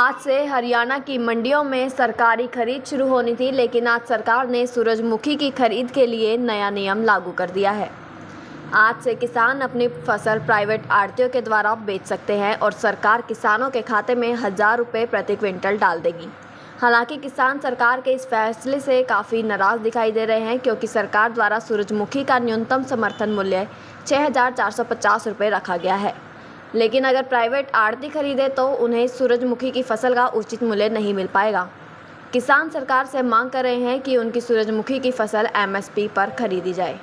आज से हरियाणा की मंडियों में सरकारी खरीद शुरू होनी थी, लेकिन आज सरकार ने सूरजमुखी की खरीद के लिए नया नियम लागू कर दिया है। आज से किसान अपनी फसल प्राइवेट आढ़तियों के द्वारा बेच सकते हैं और सरकार किसानों के खाते में 1000 रुपये प्रति क्विंटल डाल देगी। हालांकि किसान सरकार के इस फैसले से काफ़ी नाराज़ दिखाई दे रहे हैं, क्योंकि सरकार द्वारा सूरजमुखी का न्यूनतम समर्थन मूल्य 6450 रुपये रखा गया है। लेकिन अगर प्राइवेट आढ़ती खरीदे तो उन्हें सूरजमुखी की फसल का उचित मूल्य नहीं मिल पाएगा। किसान सरकार से मांग कर रहे हैं कि उनकी सूरजमुखी की फसल MSP पर खरीदी जाए।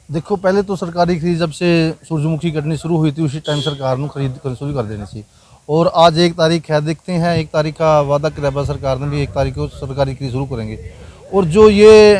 देखो, पहले तो सरकारी खरीद जब से सूरजमुखी कटनी शुरू हुई थी उसी टाइम सरकार ने खरीद शुरू कर देनी चाहिए। और आज 1 तारीख है, देखते हैं 1 तारीख का वादा किया सरकार ने भी 1 तारीख को सरकारी खरीद शुरू करेंगे। और जो ये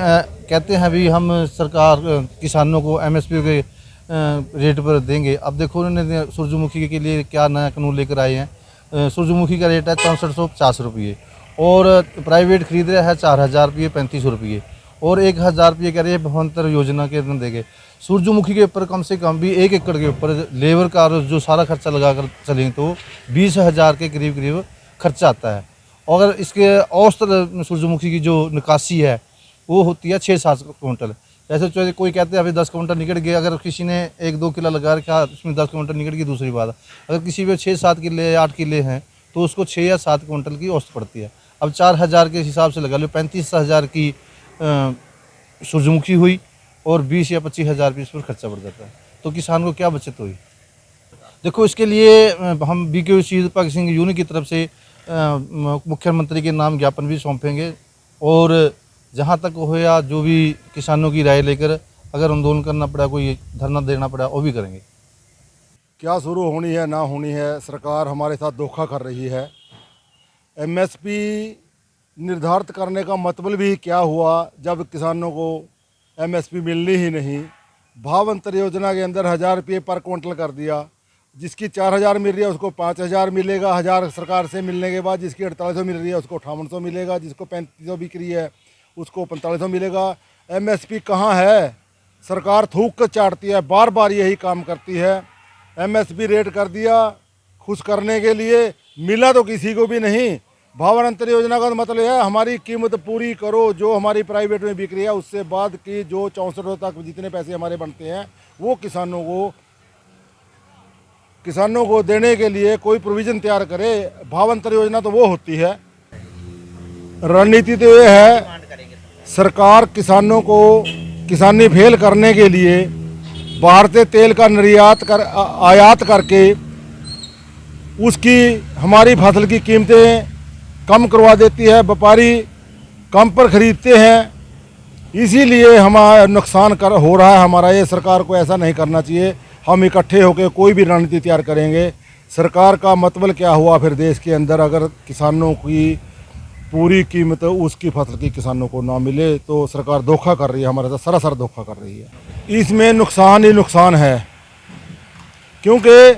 कहते हैं भी हम सरकार किसानों को MSP के रेट पर देंगे। अब देखो उन्होंने सूरजमुखी के लिए क्या नया कानून लेकर आए हैं। सूरजमुखी का रेट है 6450 रुपये और प्राइवेट खरीद रहा है 4000 रुपये 3500 रुपये और 1000 रुपये कह रहे हैं भवंतर योजना के अंदर देंगे। सूरजमुखी के ऊपर कम से कम भी 1 एकड़ के ऊपर लेबर का जो सारा खर्चा लगा कर चलें तो 20,000 के करीब खर्चा आता है। और अगर इसके औसत सूरजमुखी की जो निकासी है वो होती है 6-7 कुंटल। जैसे कोई कहते हैं अभी 10 कुंटल निकल गए, अगर किसी ने 1-2 किलो लगा रखा उसमें 10 कुंटल निकल गई दूसरी बात। अगर किसी पे 6-7 किले 8 किले हैं तो उसको 6 या 7 कुंटल की औसत पड़ती है। अब 4000 के हिसाब से लगा लो 35,000 की सूरजमुखी हुई और 20 या 25,000 रुपये इस पर खर्चा बढ़ जाता है, तो किसान को क्या बचत हुई। देखो, इसके लिए हम BKU शहीद भगत सिंह यूनियन की तरफ से मुख्यमंत्री के नाम ज्ञापन भी सौंपेंगे और जहाँ तक हो या जो भी किसानों की राय लेकर अगर आंदोलन करना पड़ा, कोई धरना देना पड़ा, वो भी करेंगे। क्या शुरू होनी है ना होनी है, सरकार हमारे साथ धोखा कर रही है। MSP निर्धारित करने का मतलब भी क्या हुआ जब किसानों को MSP मिलनी ही नहीं। भावांतर योजना के अंदर 1000 रुपये पर क्विंटल कर दिया। जिसकी 4000 मिल रही है उसको 5000 मिलेगा 1000 सरकार से मिलने के बाद। जिसकी 4800 मिल रही है उसको 5800 मिलेगा। जिसको 3500 बिक रही है उसको 4500 मिलेगा। MSP कहाँ है? सरकार थूक कर चाटती है, बार बार यही काम करती है। MSP रेट कर दिया खुश करने के लिए, मिला तो किसी को भी नहीं। भावांतर योजना का मतलब है हमारी कीमत पूरी करो, जो हमारी प्राइवेट में बिक रही है उससे बाद की जो 64 तक जितने पैसे हमारे बनते हैं वो किसानों को देने के लिए कोई प्रोविज़न तैयार करे। भावांतर योजना तो वो होती है। रणनीति तो ये है, सरकार किसानों को किसानी फेल करने के लिए बाहर से तेल का आयात करके उसकी हमारी फसल की कीमतें कम करवा देती है। व्यापारी कम पर खरीदते हैं, इसीलिए हमारा नुकसान हो रहा है हमारा। ये सरकार को ऐसा नहीं करना चाहिए। हम इकट्ठे होकर कोई भी रणनीति तैयार करेंगे। सरकार का मतलब क्या हुआ फिर देश के अंदर, अगर किसानों की पूरी कीमत उसकी फसल की किसानों को ना मिले तो सरकार धोखा कर रही है, हमारे साथ सरासर धोखा कर रही है। इसमें नुकसान ही नुकसान है, क्योंकि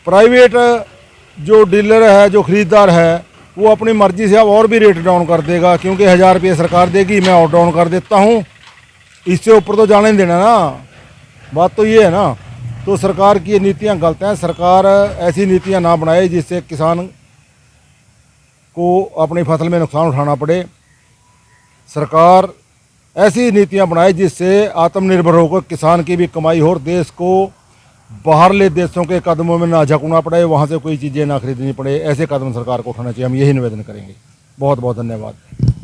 प्राइवेट जो डीलर है, जो ख़रीदार है, वो अपनी मर्ज़ी से अब और भी रेट डाउन कर देगा। क्योंकि 1000 रुपये सरकार देगी, मैं और डाउन कर देता हूँ, इससे ऊपर तो जाने नहीं देना ना। बात तो ये है ना। तो सरकार की ये नीतियाँ गलत हैं। सरकार ऐसी नीतियाँ ना बनाए जिससे किसान को अपनी फसल में नुकसान उठाना पड़े। सरकार ऐसी नीतियां बनाए जिससे आत्मनिर्भर होकर किसान की भी कमाई हो और देश को बाहरले देशों के कदमों में ना झुकना पड़े, वहां से कोई चीज़ें ना खरीदनी पड़े। ऐसे कदम सरकार को उठाना चाहिए। हम यही निवेदन करेंगे। बहुत बहुत धन्यवाद।